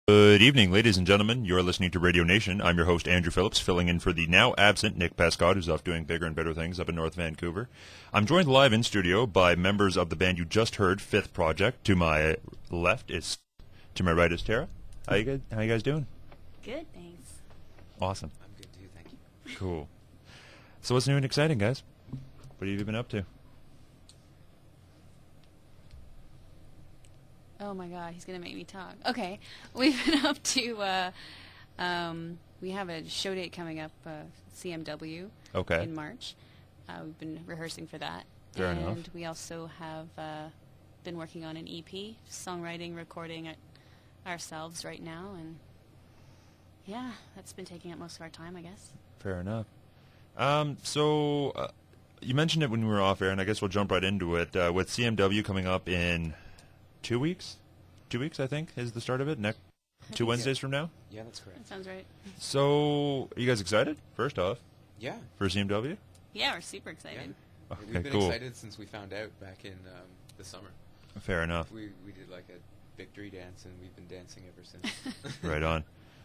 Good evening, ladies and gentlemen. You're listening to Radio Nation. I'm your host, Andrew Phillips, filling in for the now absent Nick Pascott, who's off doing bigger and better things up in North Vancouver. I'm joined live in studio by members of the band you just heard, Fifth Project. To my left is, to my right is Tara. How you guys doing? Good, thanks. Awesome. I'm good too, thank you. Cool. So what's new and exciting, guys? What have you been up to? Oh my god, he's gonna make me talk. Okay, we've been up to, we have a show date coming up, CMW, Okay. in March. We've been rehearsing for that. Fair and enough. we also have been working on an EP, songwriting, recording it ourselves right now, and yeah, that's been taking up most of our time, I guess. Fair enough. So you mentioned it when we were off air, and I guess we'll jump right into it. With CMW coming up in 2 weeks? 2 weeks, I think, is the start of it. Next 2 Wednesdays from now? Yeah, that's correct. That sounds right. So, are you guys excited, first off, Yeah. for CMW? Yeah, we're super excited. Okay, We've been cool. excited since we found out back in the summer. Fair enough. We did like a victory dance, and we've been dancing ever since. Right on.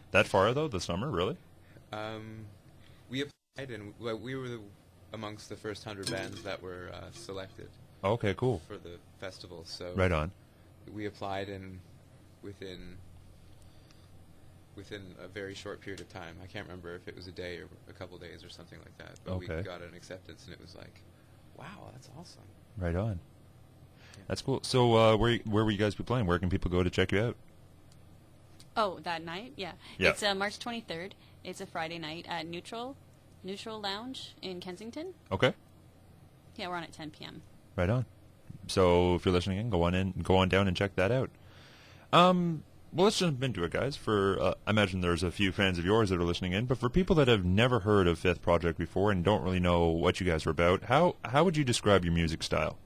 That far, though, the summer, really? We applied, and we were amongst the first 100 bands that were selected Okay, cool. for the festival. So Right on. we applied, and within a very short period of time, I can't remember if it was a day or a couple days or something like that, but we Okay. got an acceptance, and it was like, wow, that's awesome. Right on. Yeah. That's cool. So, where will you guys be playing? Where can people go to check you out? Oh, that night? Yeah. Yeah. It's March 23rd. It's a Friday night at Neutral Lounge in Kensington. Okay. Yeah, we're on at 10 p.m. Right on. So if you're listening in, go on down and check that out. Well, let's jump into it, guys. I imagine there's a few fans of yours that are listening in, but for people that have never heard of Fifth Project before and don't really know what you guys are about, how would you describe your music style?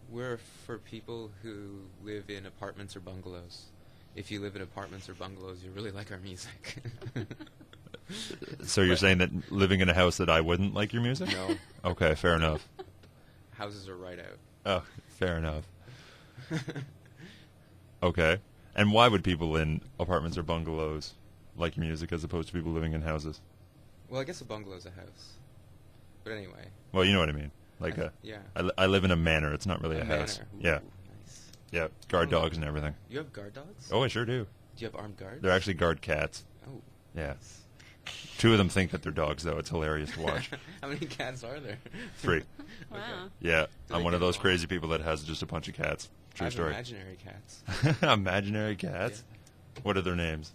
We're for people who live in apartments or bungalows. If you live in apartments or bungalows, you really like our music. So you're saying that living in a house that I wouldn't like your music? No. Okay, fair enough. Houses are right out. Oh, fair enough. Okay. And why would people in apartments or bungalows like your music as opposed to people living in houses? Well, I guess a bungalow's a house. But anyway. Well, you know what I mean. Like Yeah. I live in a manor. It's not really a house. manor. Ooh, Yeah. Nice. Yeah. Guard Oh. dogs and everything. You have guard dogs? Oh, I sure do. Do you have armed guards? They're actually guard cats. Oh. Yeah. Nice. 2 of them think that they're dogs, though. It's hilarious to watch. How many cats are there? 3. Wow. Okay. Yeah. Do I'm they one of get those along? crazy people that has just a bunch of cats. I True have story. imaginary cats. Imaginary cats? What are their names?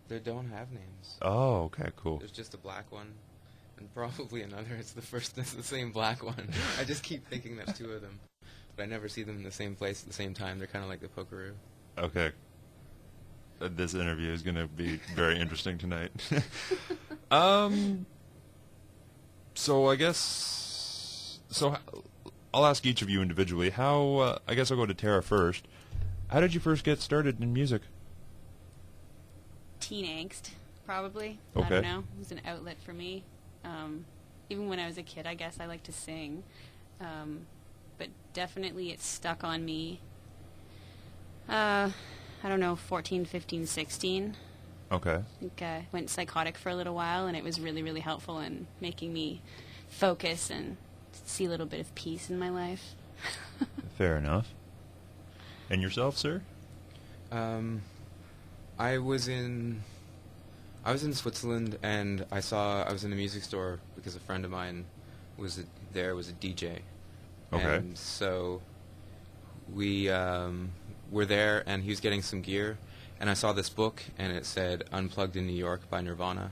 They don't have names. Oh, okay, cool. There's just a black one, and probably another. It's the same black one. I just keep thinking there's 2 of them, but I never see them in the same place at the same time. They're kind of like the pokeroo. Okay. This interview is going to be very interesting tonight. So I guess... So I'll ask each of you individually. I guess I'll go to Tara first. How did you first get started in music? Teen angst, probably. I Okay. don't know. It was an outlet for me. Even when I was a kid, I guess I liked to sing. But definitely it stuck on me. I don't know, 14, 15, 16. Okay. I think I went psychotic for a little while, and it was really, really helpful in making me focus and see a little bit of peace in my life. Fair enough. And yourself, sir? I was in Switzerland, and I was in a music store because a friend of mine was a DJ. Okay. And so we were there, and he was getting some gear, and I saw this book, and it said Unplugged in New York by Nirvana.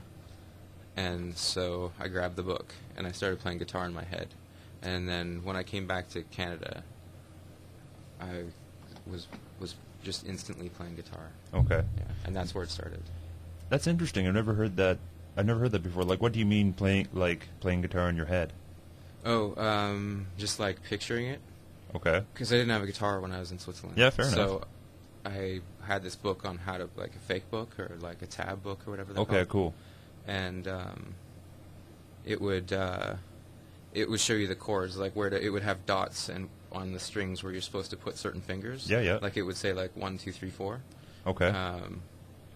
And so I grabbed the book, and I started playing guitar in my head. And then when I came back to Canada, I was just instantly playing guitar. Okay. Yeah, and that's where it started. That's interesting. I've never heard that before. Like, what do you mean playing guitar in your head? Oh, just like picturing it. Okay. Because I didn't have a guitar when I was in Switzerland. Yeah, fair enough. So I had this book on how to, like a fake book or like a tab book or whatever they're Okay, called. cool. And it would show you the chords, like it would have dots, and on the strings where you're supposed to put certain fingers. Yeah, yeah. Like it would say like 1, 2, 3, 4. Okay.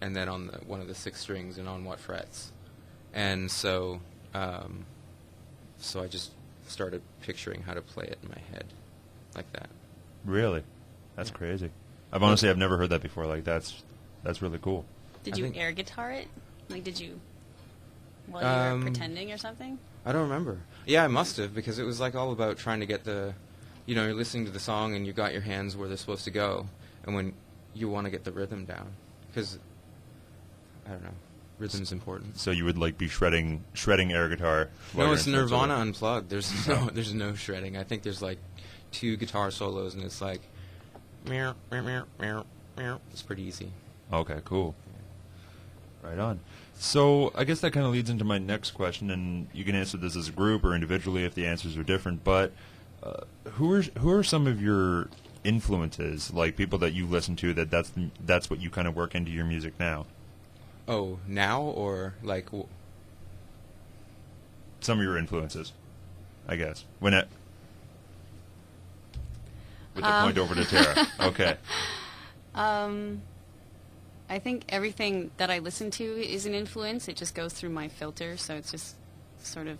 And then on one of the 6 strings and on what frets. And so I just started picturing how to play it in my head like that. Really? That's Yeah. crazy. I've never heard that before. Like that's really cool. Did I you think- air guitar it? Like, did you while you were pretending or something? I don't remember. Yeah, I must have, because it was like all about trying to get you're listening to the song and you got your hands where they're supposed to go, and when you want to get the rhythm down, because I don't know, rhythm's important. So you would like be shredding air guitar. while No, you're it's in front of Nirvana it. unplugged. There's no shredding. I think there's like 2 guitar solos, and it's like, meow, meow, meow, meow, meow. It's pretty easy. Okay, cool. Right on. So I guess that kind of leads into my next question, and you can answer this as a group or individually if the answers are different. But who are some of your influences, like people that you listen to that's what you kind of work into your music now? Oh, now or like? Some of your influences, I guess. With the point over to Tara. Okay. I think everything that I listen to is an influence. It just goes through my filter, so it's just sort of,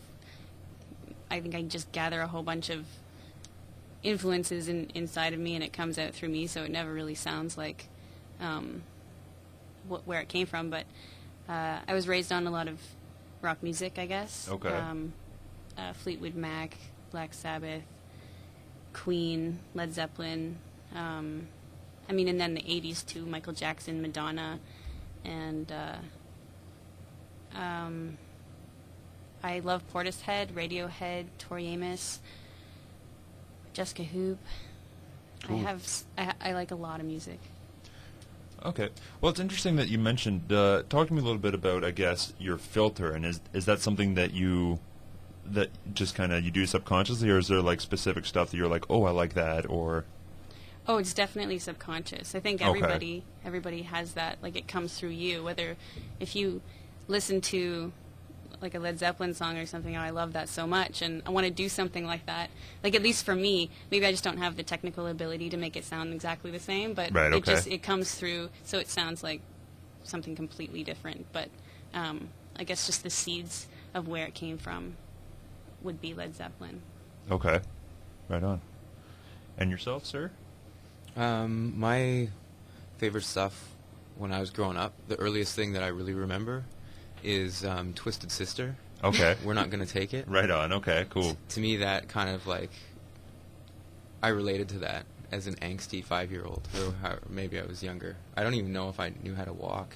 I think I just gather a whole bunch of influences inside of me, and it comes out through me, so it never really sounds like where it came from. But I was raised on a lot of rock music, I guess. Okay. Fleetwood Mac, Black Sabbath, Queen, Led Zeppelin, and then the 80s too, Michael Jackson, Madonna, and I love Portishead, Radiohead, Tori Amos, Jessica Hoop. Cool. I like a lot of music. Okay. Well, it's interesting that you mentioned. Talk to me a little bit about, I guess, your filter, and is that something that just kind of you do subconsciously, or is there like specific stuff that you're like, oh, I like that, or? Oh, it's definitely subconscious. I think Okay. everybody has that. Like, it comes through you. Whether if you listen to like a Led Zeppelin song or something, oh, I love that so much, and I want to do something like that. Like, at least for me, maybe I just don't have the technical ability to make it sound exactly the same, but Right, okay. it comes through, so it sounds like something completely different. But I guess just the seeds of where it came from would be Led Zeppelin. Okay. Right on. And yourself, sir? My favorite stuff when I was growing up, the earliest thing that I really remember is Twisted Sister. Okay. We're Not Gonna Take It. Right on. Okay. Cool. To me, that kind of like, I related to that as an angsty 5-year-old, or maybe I was younger. I don't even know if I knew how to walk,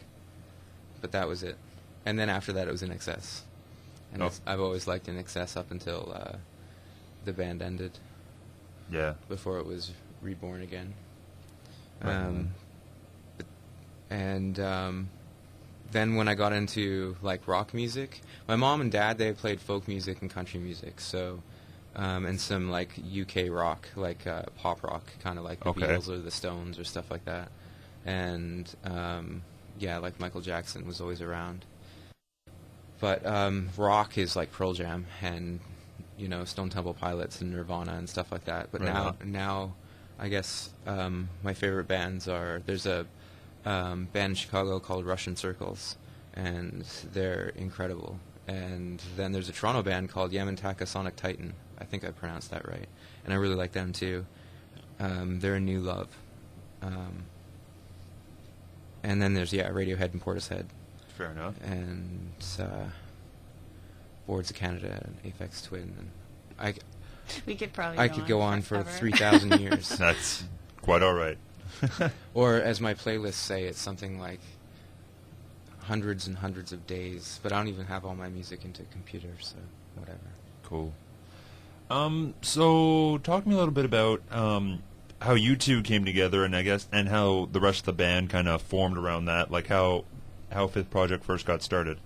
but that was it. And then after that, it was In Excess. And Oh. I've always liked In Excess up until the band ended, Yeah. before it was reborn again. Right. Then when I got into like rock music, my mom and dad, they played folk music and country music, so and some like UK rock, like pop rock, kind of like the Okay. Beatles or the Stones or stuff like that. And yeah, like Michael Jackson was always around. But rock is like Pearl Jam and Stone Temple Pilots and Nirvana and stuff like that. But Right now I guess my favorite bands are, there's a band in Chicago called Russian Circles, and they're incredible. And then there's a Toronto band called Yamantaka Sonic Titan. I think I pronounced that right. And I really like them too. They're a new love. And then there's, Radiohead and Portishead. Fair enough. And Boards of Canada and Aphex Twin. And We could probably I could go on for forever. 3,000 years. That's quite all right. Or as my playlists say, it's something like hundreds and hundreds of days. But I don't even have all my music into a computer, so whatever. Cool. So talk to me a little bit about how you two came together, and I guess and how the rest of the band kind of formed around that. Like how Fifth Project first got started.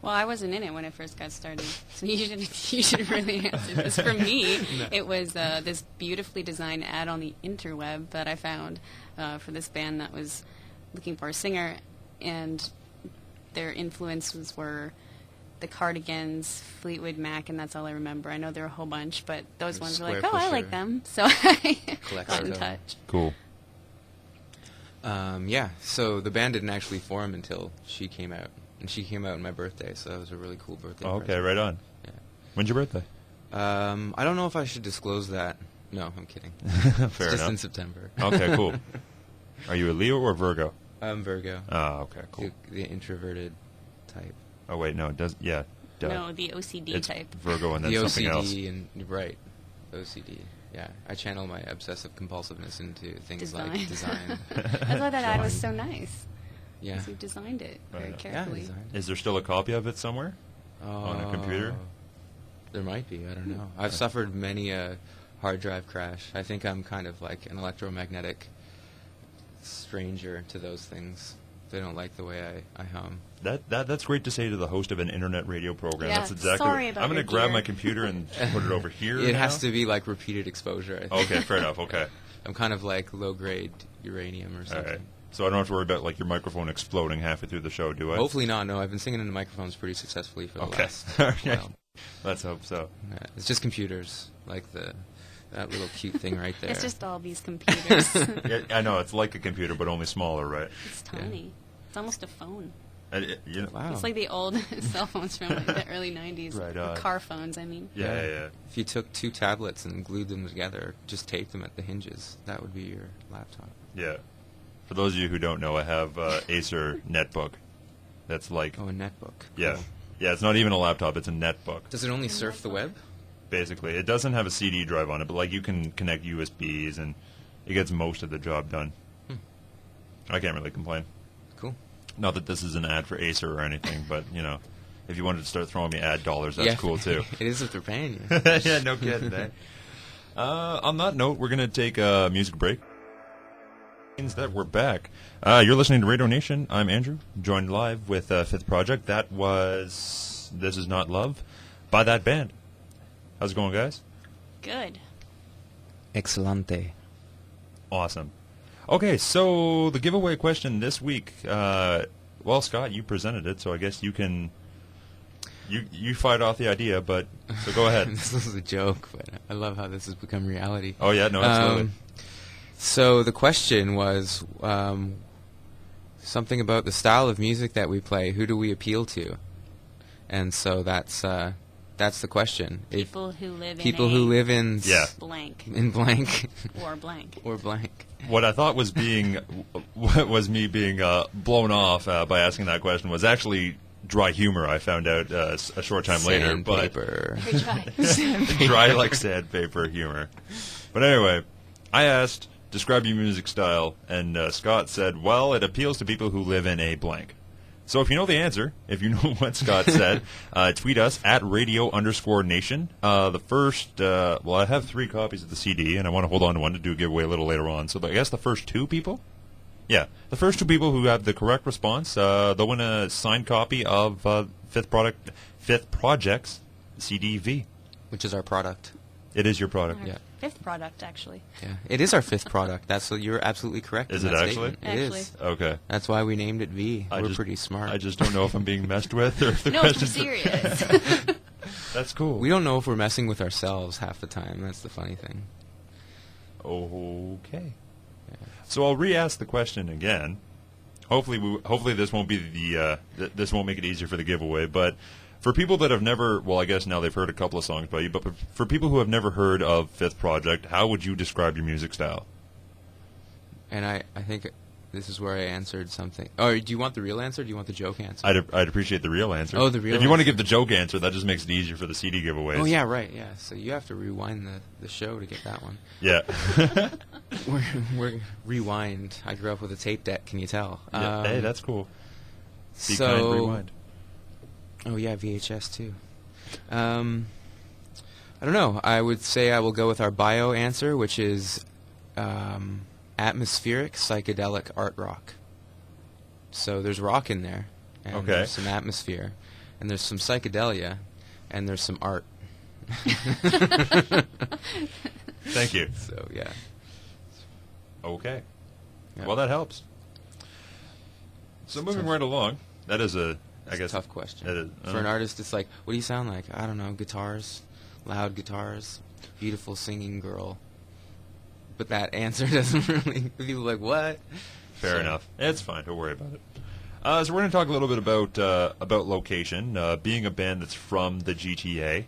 Well, I wasn't in it when it first got started, so you should really answer this. For me, it was this beautifully designed ad on the interweb that I found for this band that was looking for a singer, and their influences were the Cardigans, Fleetwood Mac, and that's all I remember. I know there are a whole bunch, but those ones were Square like, oh, I Pusher. like them. So I Collector. got in touch. Cool. Yeah, so the band didn't actually form until she came out. And she came out on my birthday, so that was a really cool birthday Oh, okay, present. right on. Yeah. When's your birthday? I don't know if I should disclose that. No, I'm kidding. Fair It's just enough. in September. Okay, cool. Are you a Leo or Virgo? I'm Virgo. Oh, okay, cool. The introverted type. Oh, wait, no, it does, yeah. Duh. No, the OCD It's type. Virgo and then The something OCD else. and right, OCD. Yeah, I channel my obsessive compulsiveness into things Design. like design. That's why that ad was so nice. Yeah. 'Cause you designed it very Right. carefully. Yeah, design. Is there still a copy of it somewhere? On a computer? There might be. I don't know. I've suffered many a hard drive crash. I think I'm kind of like an electromagnetic stranger to those things. They don't like the way I hum. That's great to say to the host of an internet radio program. Yeah, That's exactly. sorry about I'm going your to grab gear. my computer and put it over here. It now. has to be like repeated exposure. I think. Okay, fair enough. Okay, I'm kind of like low grade uranium or all something. right. So I don't have to worry about like your microphone exploding halfway through the show, do I? Hopefully not. No, I've been singing into microphones pretty successfully for the Okay. last All right. while. Let's hope so. Yeah, it's just computers, like that little cute thing right there. It's just all these computers. Yeah, I know it's like a computer, but only smaller, right? It's tiny. It's almost a phone. You know, Wow. It's like the old cell phones from like the early 90s. Right Or on. car phones, I mean. yeah. If you took two tablets and glued them together, just taped them at the hinges, that would be your laptop. Yeah. For those of you who don't know, I have Acer netbook. That's like, Oh, a netbook. yeah. Cool. Yeah, it's not even a laptop, it's a netbook. Does it only surf the web? Basically. It doesn't have a CD drive on it, but like you can connect USBs and it gets most of the job done. I can't really complain. Cool. Not that this is an ad for Acer or anything, but you know, if you wanted to start throwing me ad dollars, that's Yeah. cool too. It is if they're paying you. Yeah, no kidding. Eh? On that note, we're going to take a music break. Means that we're back. You're listening to Radio Nation. I'm Andrew, joined live with Fifth Project. That was This Is Not Love by that band. How's it going, guys? Good. Excelente. Awesome. Okay, so the giveaway question this week. Well, Scott, you presented it, so I guess you can. You fired off the idea, but so go ahead. This was a joke, but I love how this has become reality. Oh yeah, no, absolutely. So the question was something about the style of music that we play. Who do we appeal to? And so that's the question. People who live People in who a live in Yeah. blank in blank or blank. or blank. What I thought was was me being blown off by asking that question was actually dry humor. I found out a short time later, but Sandpaper. Very dry. dry like sandpaper humor. But anyway, I asked, describe your music style, and Scott said, well, it appeals to people who live in a blank. So if you know the answer, if you know what Scott said, tweet us at radio_nation. The first, well, I have 3 copies of the CD, and I want to hold on to one to do a giveaway a little later on. So I guess the first 2 people? Yeah, the first 2 people who have the correct response, they'll win a signed copy of Fifth Project's CD V. Which is our product. It is your product. Our Yeah. 5th product, actually. Yeah, it is our 5th product. You're absolutely correct. Is in it that actually? statement. Actually. It is. Okay. That's why we named it V. I We're just- pretty smart. I just don't know if I'm being messed with or if the No, I'm questions. serious. That's cool. We don't know if we're messing with ourselves half the time. That's the funny thing. Okay. So I'll re-ask the question again. Hopefully this won't be this won't make it easier for the giveaway. But for people that have never, well, I guess now they've heard a couple of songs by you. But for people who have never heard of Fifth Project, how would you describe your music style? And I think this is where I answered something. Oh, do you want the real answer or do you want the joke answer? I'd appreciate the real answer. Oh, the real If you want to answer. give the joke answer, that just makes it easier for the CD giveaways. Oh, yeah, right, yeah. So you have to rewind the show to get that one. Yeah. We're rewind. I grew up with a tape deck, can you tell? Yeah, hey, that's cool. Be so, kind, rewind. Oh, yeah, VHS, too. I don't know. I would say I will go with our bio answer, which is atmospheric psychedelic art rock. So there's rock in there, and Okay. there's some atmosphere, and there's some psychedelia, and there's some art. Thank you. So, yeah. Okay. Yeah. Well, that helps. So moving right along, that is a I guess a tough question. It is. For an artist, it's like, what do you sound like? I don't know, guitars, loud guitars, beautiful singing girl. But that answer doesn't really, people are like, what? Fair enough. It's fine. Don't worry about it. So we're going to talk a little bit about location, being a band that's from the GTA.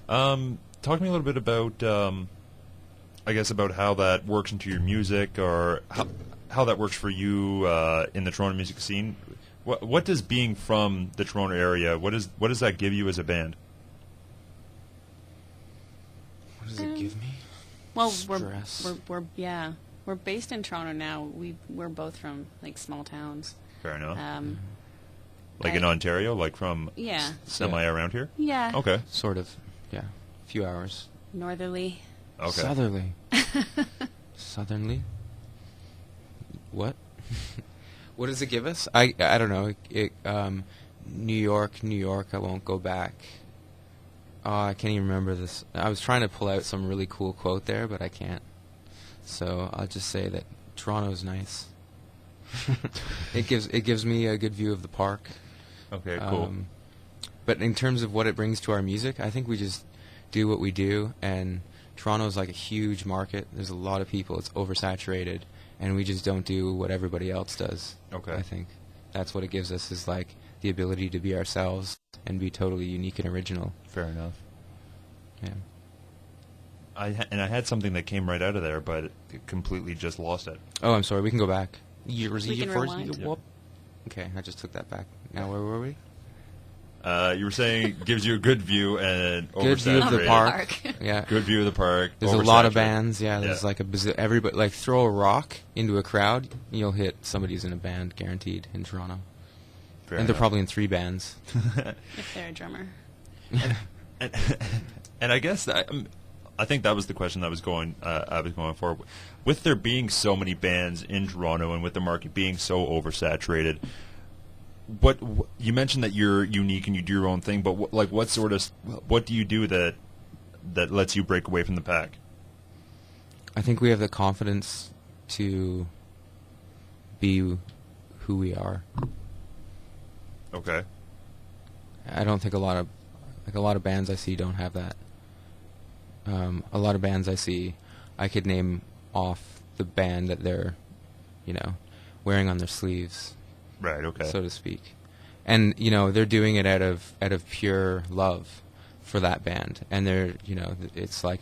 Talk to me a little bit about, I guess, about how that works into your music, or how that works for you in the Toronto music scene. What does being from the Toronto area, what does that give you as a band? What does it give me? Well, Stress. we're based in Toronto now. We're both from like small towns. Fair enough. I- in Ontario, like from Yeah. semi around here? Yeah. Okay. Sort of, yeah. A few hours. Northerly. Okay. Southerly. Southernly? What? What does it give us? I don't know. New York, I won't go back. Oh, I can't even remember this. I was trying to pull out some really cool quote there, but I can't. So I'll just say that Toronto's nice. It gives me a good view of the park. Okay, cool. But in terms of what it brings to our music, I think we just do what we do, and Toronto's like a huge market. There's a lot of people. It's oversaturated, and we just don't do what everybody else does. Okay. I think that's what it gives us, is like the ability to be ourselves and be totally unique and original. Fair enough. Yeah. I had something that came right out of there, but it completely just lost it. Oh, I'm sorry. We can go back. Years We can first. rewind. Whoop. Okay, I just took that back. Now where were we? You were saying it gives you a good view and Good view of the oversaturated. park. Yeah. Good view of the park. There's a lot of oversaturated. bands. Yeah, there's Yeah. like everybody, like, throw a rock into a crowd, you'll hit somebody who's in a band, guaranteed, in Toronto. Fair And they're enough. probably in 3 bands. If they're a drummer. And I guess I think that was the question I was going for. With there being so many bands in Toronto and with the market being so oversaturated, what you mentioned that you're unique and you do your own thing, but what do you do that lets you break away from the pack? I think we have the confidence to be who we are. Okay. I don't think a lot of bands I see don't have that. A lot of bands I see, I could name off the band that they're, wearing on their sleeves, Right. Okay. so to speak, and they're doing it out of pure love for that band, and they're it's like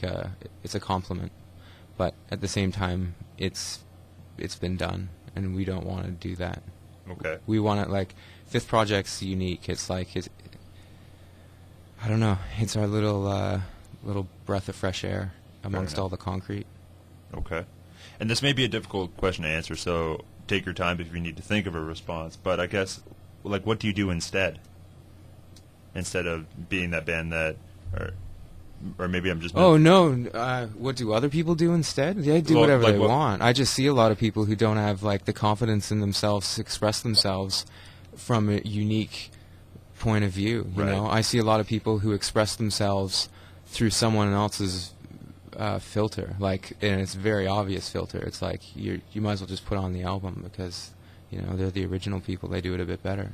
it's a compliment, but at the same time it's been done, and we don't want to do that. Okay. We want to, like, Fifth Project's unique. It's like I don't know. It's our little breath of fresh air amongst enough. all the concrete. Okay. And this may be a difficult question to answer, so take your time if you need to think of a response. But I guess, like, what do you do instead? Instead of being that band that, or maybe I'm just. Oh no! What do other people do instead? They do Well, whatever like they what- want. I just see a lot of people who don't have, like, the confidence in themselves to express themselves from a unique point of view. You Right. know, I see a lot of people who express themselves through someone else's filter, and it's a very obvious filter. It's like you might as well just put on the album because they're the original people. They do it a bit better.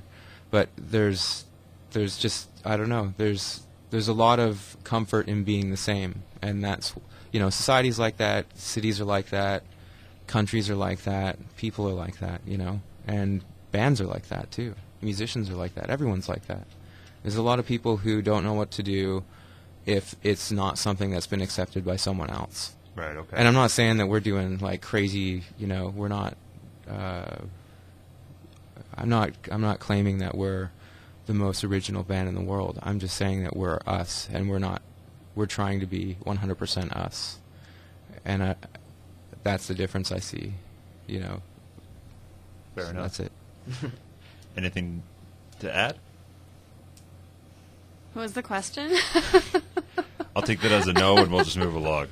But there's just, I don't know. There's a lot of comfort in being the same, and that's society's like that, cities are like that, countries are like that, people are like that, and bands are like that too. Musicians are like that. Everyone's like that. There's a lot of people who don't know what to do if it's not something that's been accepted by someone else. Right. Okay. And I'm not saying that we're doing, like, crazy, we're not I'm not claiming that we're the most original band in the world. I'm just saying that we're us, and we're trying to be 100% us. And that's the difference I see, Fair So enough. That's it. Anything to add? What was the question? I'll take that as a no, and we'll just move along.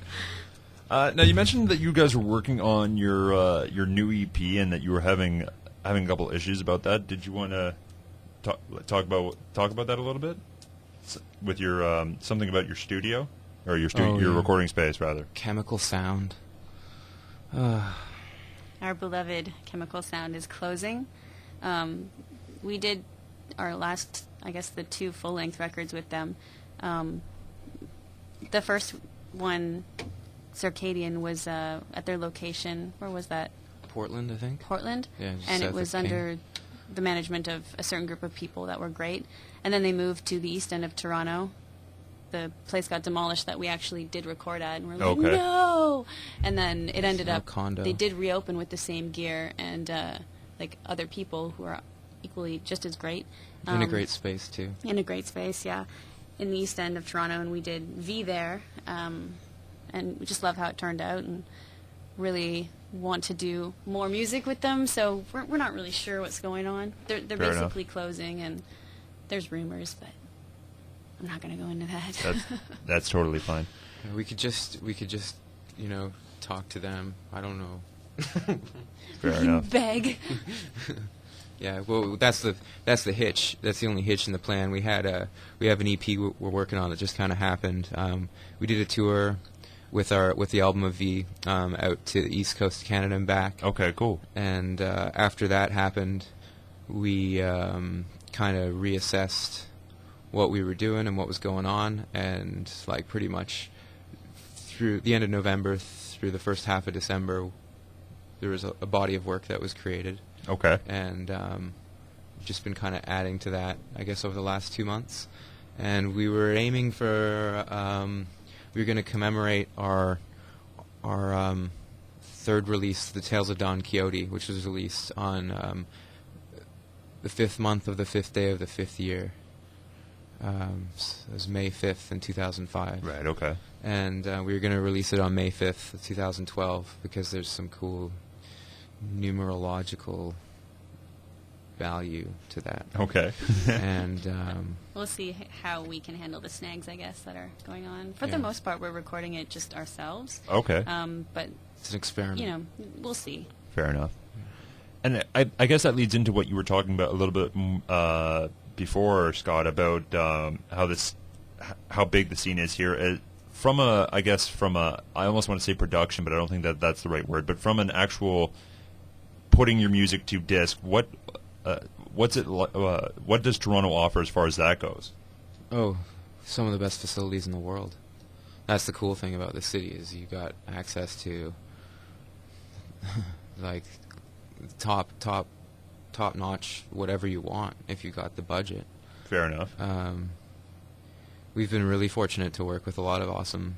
Now, you mentioned that you guys were working on your new EP, and that you were having a couple issues about that. Did you want to talk about that a little bit? With your something about your studio, or your Oh, your yeah. recording space, rather. Chemical Sound. Our beloved Chemical Sound is closing. We did our last, I guess, the 2 full-length records with them. The first one, Circadian, was at their location. Where was that? Portland, I think. Portland. Yeah, just and south it was of King. under the management of a certain group of people that were great. And then they moved to the east end of Toronto. The place got demolished that we actually did record at, and we're like, Okay. no! And then it ended now up, condo. they did reopen with the same gear and like other people who are equally just as great. In a great space, too. In a great space, yeah. In the east end of Toronto, and we did V there. And we just love how it turned out, and really want to do more music with them, so we're not really sure what's going on. They're Fair basically closing, and there's rumors, but I'm not going to go into that. That's totally fine. Yeah, we could just talk to them. I don't know. Fair enough. Beg. Yeah, well, that's the hitch. That's the only hitch in the plan. We have an EP we're working on that just kind of happened. We did a tour with the album of V out to the east coast of Canada and back. Okay, cool. And after that happened, we kind of reassessed what we were doing and what was going on, and like pretty much through the end of November through the first half of December, there was a body of work that was created. Okay. And just been kind of adding to that, I guess, over the last 2 months. And we were aiming for, we were going to commemorate our third release, The Tales of Don Quixote, which was released on the 5th month of the 5th day of the 5th year. It was May 5th in 2005. Right, okay. And we were going to release it on May 5th of 2012 because there's some cool numerological value to that. Okay. And We'll see how we can handle the snags, I guess, that are going on. For Yeah. the most part, we're recording it just ourselves. Okay. But, it's an experiment. we'll see. Fair enough. And I guess that leads into what you were talking about a little bit before, Scott, about how big the scene is here. From a, I almost want to say production, but I don't think that's the right word. But from an actual putting your music to disc, what does Toronto offer as far as that goes? Oh, some of the best facilities in the world. That's the cool thing about the city is you got access to like top notch whatever you want if you got the budget. Fair enough. We've been really fortunate to work with a lot of awesome.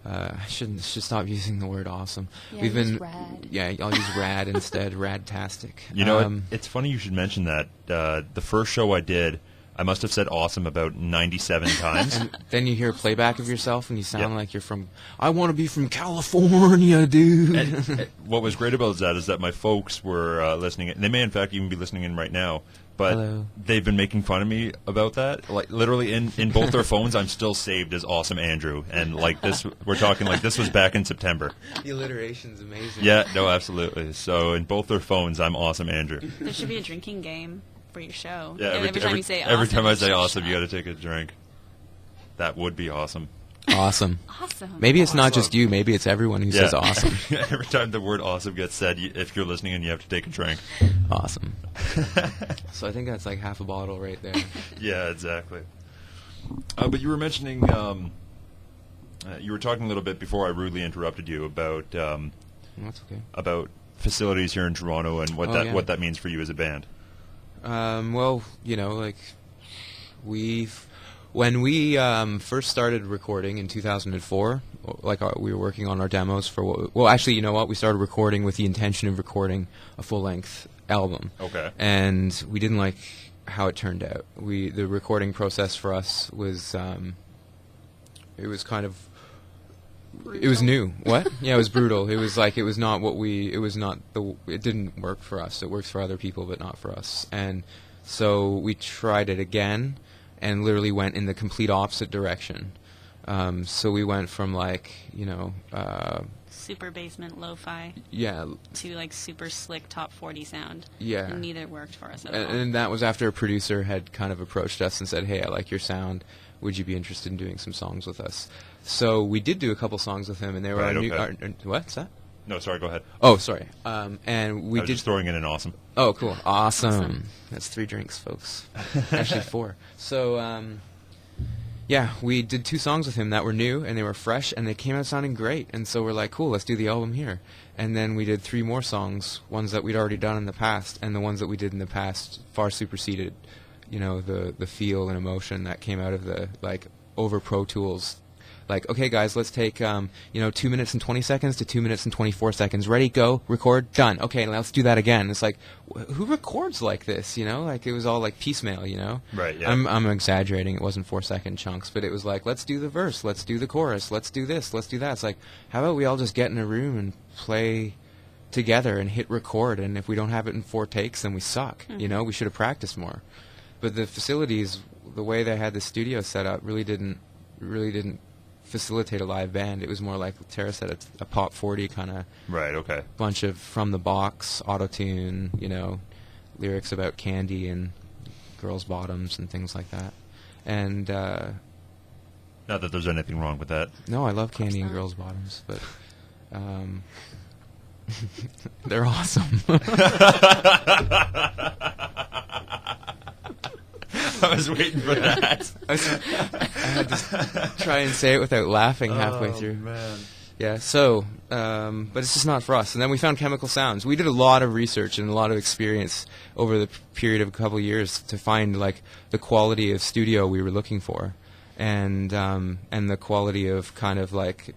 I should stop using the word awesome. Yeah, We've use been rad. Yeah, I'll use rad instead. Radtastic. You know, it's funny you should mention that. The first show I did, I must have said awesome about 97 times. And then you hear playback of yourself, and you sound Yep. like you're from. I want to be from California, dude. And what was great about that is that my folks were listening. They may, in fact, even be listening in right now. But Hello. they've been making fun of me about that. Like literally in both their phones, I'm still saved as Awesome Andrew. And like this, we're talking like this was back in September. The alliteration's amazing. Yeah, no, absolutely. So in both their phones, I'm Awesome Andrew. There should be a drinking game for your show. Yeah, every time you say awesome, every time I say it's a awesome, shot. you got to take a drink. That would be awesome. Awesome. Awesome. Maybe it's not Awesome. just you. Maybe it's everyone who says awesome. Every time the word awesome gets said, if you're listening and you have to take a drink. Awesome. So I think that's like half a bottle right there. Yeah, exactly. But you were mentioning, you were talking a little bit before I rudely interrupted you about That's okay. about facilities here in Toronto and what Oh, what yeah. that means for you as a band. Well, like when we first started recording in 2004, like we were working on our demos for actually, you know what? We started recording with the intention of recording a full-length album. Okay. And we didn't like how it turned out. The recording process for us was it was kind of it was new. What? Yeah, it was brutal. It was like it didn't work for us. It works for other people, but not for us. And so we tried it again, and literally went in the complete opposite direction. So we went from Super basement lo-fi yeah, to like super slick top 40 sound. Yeah. And neither worked for us at all. and that was after a producer had kind of approached us and said, "Hey, I like your sound. Would you be interested in doing some songs with us?" So we did do a couple songs with him, and they were Right, our new. okay. What's that? No, sorry, go ahead. Oh, sorry. And we I was did just throwing in an awesome. Oh, cool. Awesome. Awesome. That's 3 drinks, folks. Actually 4. So, yeah, we did 2 songs with him that were new, and they were fresh, and they came out sounding great. And so we're like, cool, let's do the album here. And then we did 3 more songs, ones that we'd already done in the past, and the ones that we did in the past far superseded, the feel and emotion that came out of the, over Pro Tools. Like, okay, guys, let's take, 2 minutes and 20 seconds to 2 minutes and 24 seconds. Ready, go, record, done. Okay, now let's do that again. It's like, who records like this, Like, it was all, piecemeal, Right, yeah. I'm exaggerating. It wasn't 4-second chunks, but it was like, let's do the verse, let's do the chorus, let's do this, let's do that. It's like, how about we all just get in a room and play together and hit record, and if we don't have it in 4 takes, then we suck, We should have practiced more. But the facilities, the way they had the studio set up, really didn't facilitate a live band. It was more like Tara said, a pop 40 kind of Right, okay. bunch of from the box auto-tune, lyrics about candy and girls' bottoms and things like that. And Not that there's anything wrong with that. no, I love candy and not. girls' bottoms, but they're awesome. I was waiting for that. I had to try and say it without laughing halfway through. Man. Yeah, so, but it's just not for us. And then we found Chemical Sounds. We did a lot of research and a lot of experience over the period of a couple of years to find, the quality of studio we were looking for. And the quality of but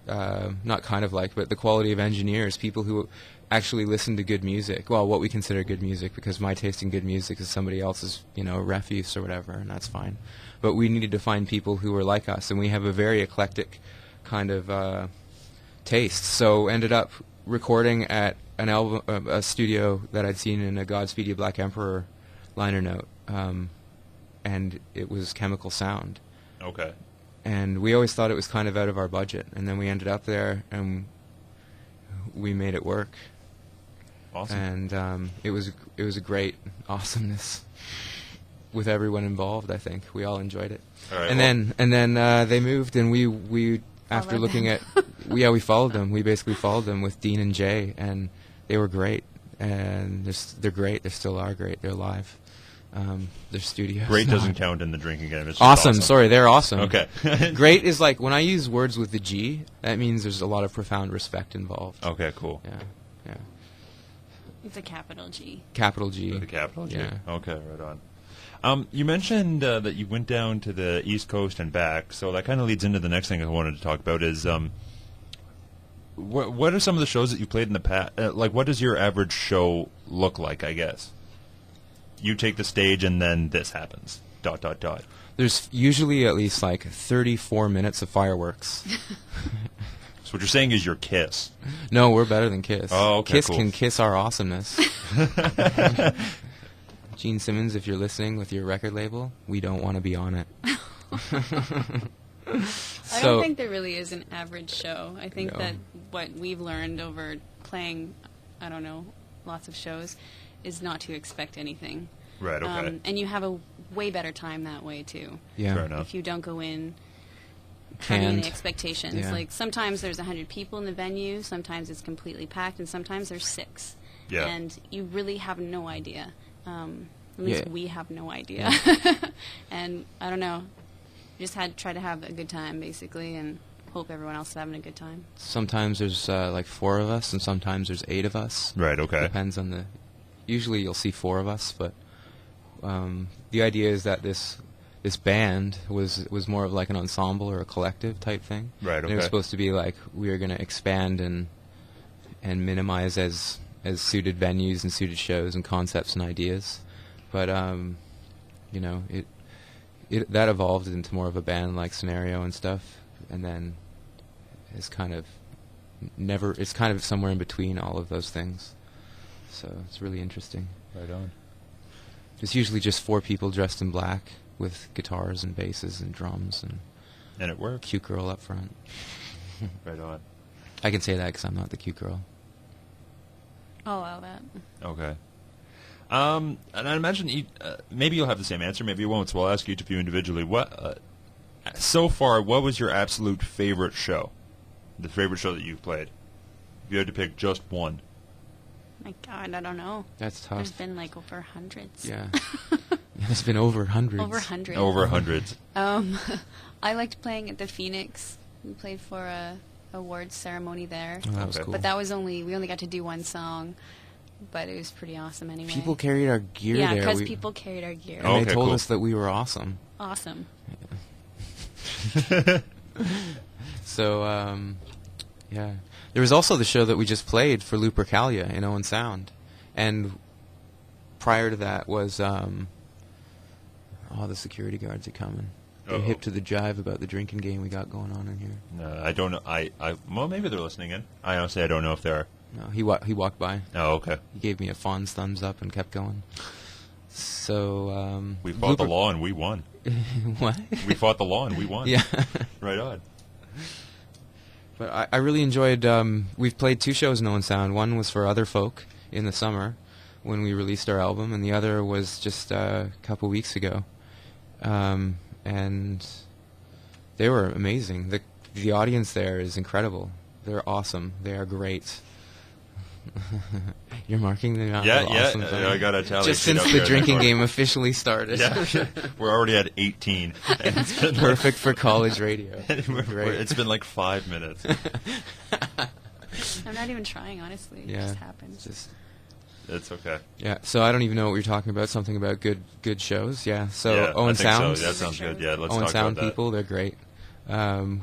the quality of engineers, people who actually listen to good music. Well, what we consider good music, because my taste in good music is somebody else's, refuse or whatever, and that's fine. But we needed to find people who were like us, and we have a very eclectic kind of taste. So ended up recording at an album, a studio that I'd seen in a Godspeed You Black Emperor liner note, and it was Chemical Sound. Okay. And we always thought it was kind of out of our budget, and then we ended up there, and we made it work. Awesome. And it was a great awesomeness with everyone involved. I think we all enjoyed it. All right, And then they moved, and we after Followed looking them. we followed them. We basically followed them with Dean and Jay, and they were great. And they're great. They still are great. They're live. Their studios. Great not. doesn't count in the drinking game. It's just Awesome. Sorry, they're awesome. Okay. Great is like when I use words with the G, that means there's a lot of profound respect involved. Okay, cool. Yeah. It's a capital G. Capital G. The capital G. Yeah. Okay, right on. You mentioned that you went down to the East Coast and back, so that kind of leads into the next thing I wanted to talk about is what are some of the shows that you played in the past? What does your average show look like, I guess? You take the stage and then this happens. ... There's usually at least 34 minutes of fireworks. So what you're saying is your Kiss. No, we're better than Kiss. Oh, okay, Kiss cool. can kiss our awesomeness. Gene Simmons, if you're listening with your record label, we don't want to be on it. I don't think there really is an average show. I think No. that what we've learned over playing, lots of shows, is not to expect anything. Right, okay. And you have a way better time that way, too. Yeah. Fair enough. If you don't go in having any Canned. expectations. Yeah. Sometimes there's 100 people in the venue, sometimes it's completely packed, and sometimes there's 6. Yeah. And you really have no idea. At least Yeah. we have no idea. And I don't know. Just try to have a good time, basically, and hope everyone else is having a good time. Sometimes there's 4 of us, and sometimes there's 8 of us. Right, okay. Depends on the... Usually you'll see 4 of us, but the idea is that this band was more of an ensemble or a collective type thing. Right, And it was okay. supposed to be we were going to expand and minimize as suited venues and suited shows and concepts and ideas. But, that evolved into more of a band-like scenario and stuff, and then it's kind of somewhere in between all of those things. So it's really interesting. Right on. It's usually just 4 people dressed in black with guitars and basses and drums and And it works. cute girl up front. Right on. I can say that because I'm not the cute girl. I'll allow that. Okay. And I imagine maybe you'll have the same answer, maybe you won't, so I'll ask each of you individually. So far, what was your absolute favorite show? The favorite show that you've played? you had to pick just one. My God, I don't know. That's tough. There's been like over hundreds. Yeah. It's been over hundreds. Over hundreds. Over hundreds. I liked playing at the Phoenix. We played for a awards ceremony there. Oh, that was Okay. cool. But that was we only got to do one song, but it was pretty awesome anyway. People carried our gear yeah, there. because people carried our gear. And Okay, they told cool. us that we were awesome. Awesome. So, yeah. There was also the show that we just played for Lupercalia in Owen Sound. And prior to that was, the security guards are coming. They're Uh-oh. hip to the jive about the drinking game we got going on in here. I don't know. Well, maybe they're listening in. I honestly, I don't know if they are. No, he walked by. Oh, okay. He gave me a Fonz thumbs up and kept going. So, We fought the law and we won. What? We fought the law and we won. Yeah. Right on. But I really enjoyed, we've played 2 shows in Owen Sound. One was for Other Folk in the summer when we released our album, and the other was just a couple weeks ago. And they were amazing. The audience there is incredible. They're awesome. They are great. You're marking the amount of awesome thing. I got to tell you. Just since the drinking game officially started. Yeah, we're already at 18. And it's been Perfect for college radio. Great. It's been like 5 minutes. I'm not even trying, honestly. It just happens. It's okay. Yeah, so I don't even know what you're talking about. Something about good shows. Yeah, so Yeah, Owen I think Sound. So. That sounds good. Yeah, let's Owen talk Sound about that. people, they're great.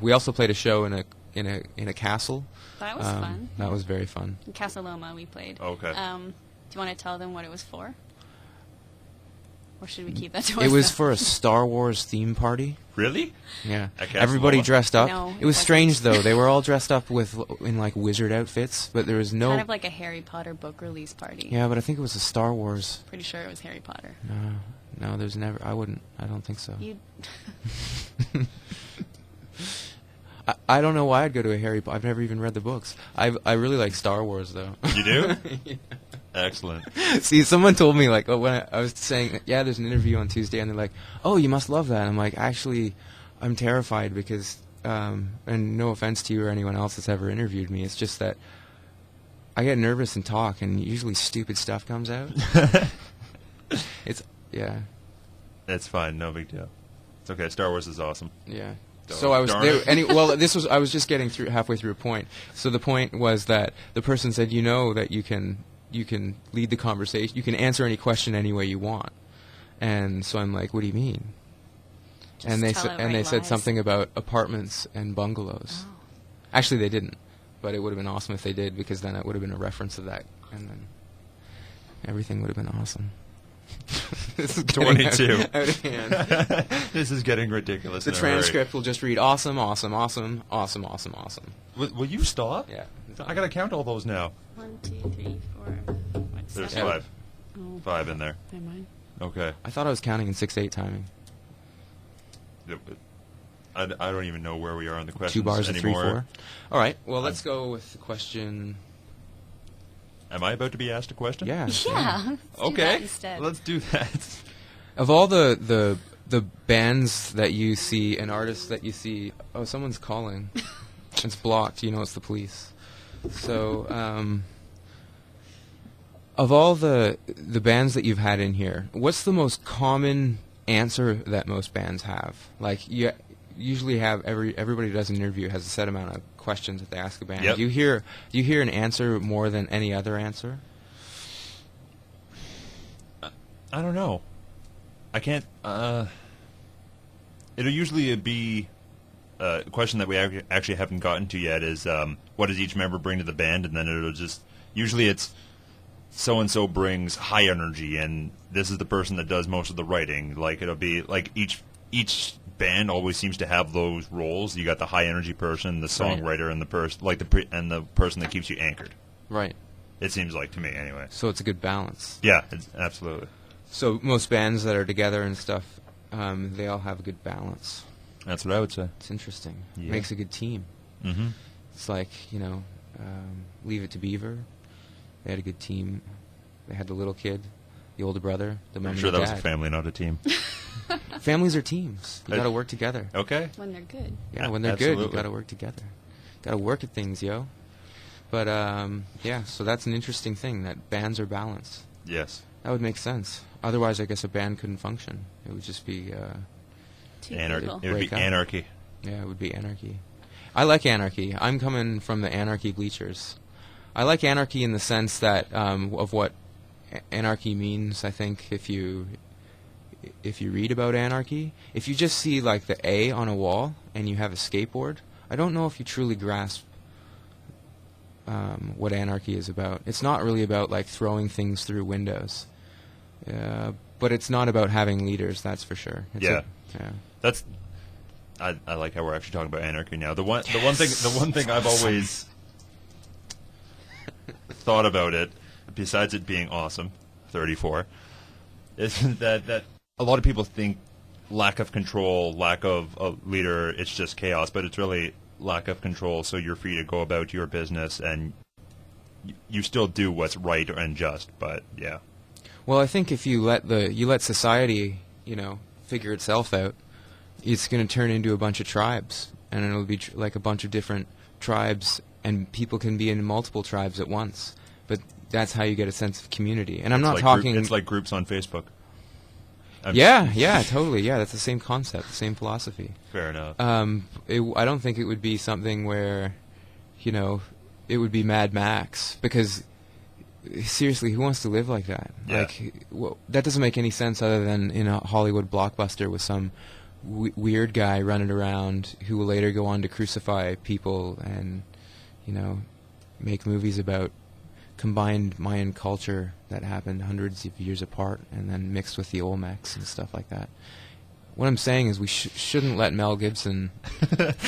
We also played a show in a castle. That was fun. That was very fun. In Casa Loma we played. Okay. Do you want to tell them what it was for? Or should we keep that to It was ourselves? for a Star Wars theme party. Really? Yeah, At Casa everybody Loma? dressed up. No, it it was wasn't. strange though. They were all dressed up in like wizard outfits, but there was no. Kind of like a Harry Potter book release party. Yeah, but I think it was a Star Wars. Pretty sure it was Harry Potter. No, there's never. I don't think so. You. I don't know why I'd go to a Harry Potter. I've never even read the books. I really like Star Wars though. You do? Yeah. Excellent. See, someone told me like when I was saying, yeah, there's an interview on Tuesday, and they're like, oh, you must love that. I'm like, actually, I'm terrified because, and no offense to you or anyone else that's ever interviewed me, it's just that I get nervous and talk, and usually stupid stuff comes out. Yeah. It's fine. No big deal. It's okay. Star Wars is awesome. Yeah. Darn- So I was darn there. it. I was just getting halfway through a point. So the point was that the person said, you know, that you can lead the conversation. You can answer any question any way you want. And so I'm like, what do you mean? Just And they tell said outright they said lies. something about apartments and bungalows. Oh. Actually, they didn't. But it would have been awesome if they did, because then it would have been a reference to that, and then everything would have been awesome. This is getting 22. out of hand. This is getting ridiculous. The in a hurry. transcript will just read awesome, awesome, awesome, awesome, awesome, awesome. Will you stop? Yeah. I gotta count all those now. 1, 2, 3, 4. What's There's that? 5. Oh, 5 in there. never mind. Okay. I thought I was counting in 6/8 timing. I don't even know where we are on the questions 2 bars of anymore. 3/4. All right. Well, let's go with the question. Am I about to be asked a question? Yeah. Yeah. Let's do Okay. that instead. Let's do that. Of all the bands that you see and artists that you see, oh, someone's calling. It's blocked. You know, it's the police. So, of all the bands that you've had in here, what's the most common answer that most bands have? Like, you usually have everybody does an interview has a set amount of questions that they ask a band. Yep. Do you hear an answer more than any other answer? I don't know. I can't. It'll usually be a question that we actually haven't gotten to yet. Is what does each member bring to the band, and then it'll just usually it's so and so brings high energy, and this is the person that does most of the writing. Like it'll be like each band always seems to have those roles. You got the high energy person, the songwriter, and the person and the person that keeps you anchored. Right. It seems like to me, anyway. So it's a good balance. Yeah, it's, absolutely. So most bands that are together and stuff, they all have a good balance. That's what I would say. It's interesting. Yeah. Makes a good team. Mm-hmm. It's like, Leave It to Beaver. They had a good team. They had the little kid, the older brother, the mom I'm and sure the that was dad. a family, not a team. Families are teams. You Uh, got to work together. Okay. When they're good. Yeah, when they're good, you absolutely. got to work together. Got to work at things, yo. But yeah, so that's an interesting thing, that bands are balanced. Yes. That would make sense. Otherwise, I guess a band couldn't function. It would just be Two Anarchy. people. It would Break be up. anarchy. yeah, it would be anarchy. I like anarchy. I'm coming from the anarchy bleachers. I like anarchy in the sense that of what anarchy means. I think if you read about anarchy, if you just see like the A on a wall and you have a skateboard, I don't know if you truly grasp what anarchy is about. It's not really about like throwing things through windows, but it's not about having leaders. That's for sure. Yeah. Yeah. That's. I like how we're actually talking about anarchy now. The one thing I've always thought about it, besides it being awesome, 34, is that a lot of people think lack of control, lack of a leader, it's just chaos, but it's really lack of control, so you're free to go about your business and you still do what's right and just, but yeah. Well, I think if you let society, figure itself out, it's going to turn into a bunch of tribes, and it'll be like a bunch of different tribes, and people can be in multiple tribes at once. But that's how you get a sense of community. And I'm not talking. It's like groups on Facebook. Yeah, totally. Yeah, that's the same concept, the same philosophy. Fair enough. I don't think it would be something where, it would be Mad Max, because seriously, who wants to live like that? Yeah. That doesn't make any sense other than in a Hollywood blockbuster with some weird guy running around who will later go on to crucify people and, make movies about combined Mayan culture that happened hundreds of years apart and then mixed with the Olmecs and stuff like that. What I'm saying is we shouldn't let Mel Gibson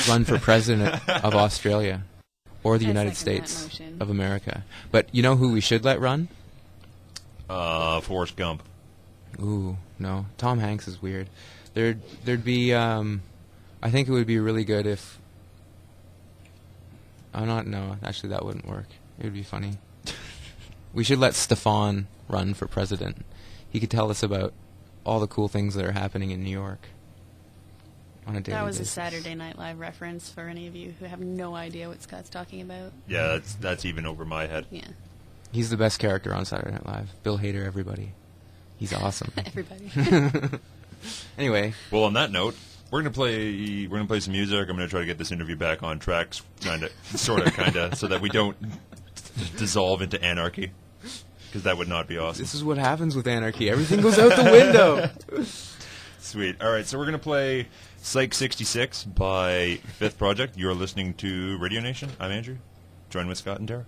run for president of Australia or the I United second that States motion. of America. But you know who we should let run? Forrest Gump. Ooh, no. Tom Hanks is weird. There'd be, I think it would be really good if, no, actually that wouldn't work. It would be funny. We should let Stefan run for president. He could tell us about all the cool things that are happening in New York on a daily That was a basis. Saturday Night Live reference for any of you who have no idea what Scott's talking about. Yeah, that's even over my head. Yeah, He's the best character on Saturday Night Live. Bill Hader, everybody. He's awesome. everybody. Anyway, Well, on that note, we're gonna play some music. I'm gonna try to get this interview back on track, kinda, so that we don't dissolve into anarchy, because that would not be awesome. this is what happens with anarchy. Everything goes out the window. Sweet. All right, so we're gonna play Psych 66 by Fifth Project. You're listening to Radio Nation. I'm Andrew. Join with Scott and Derek.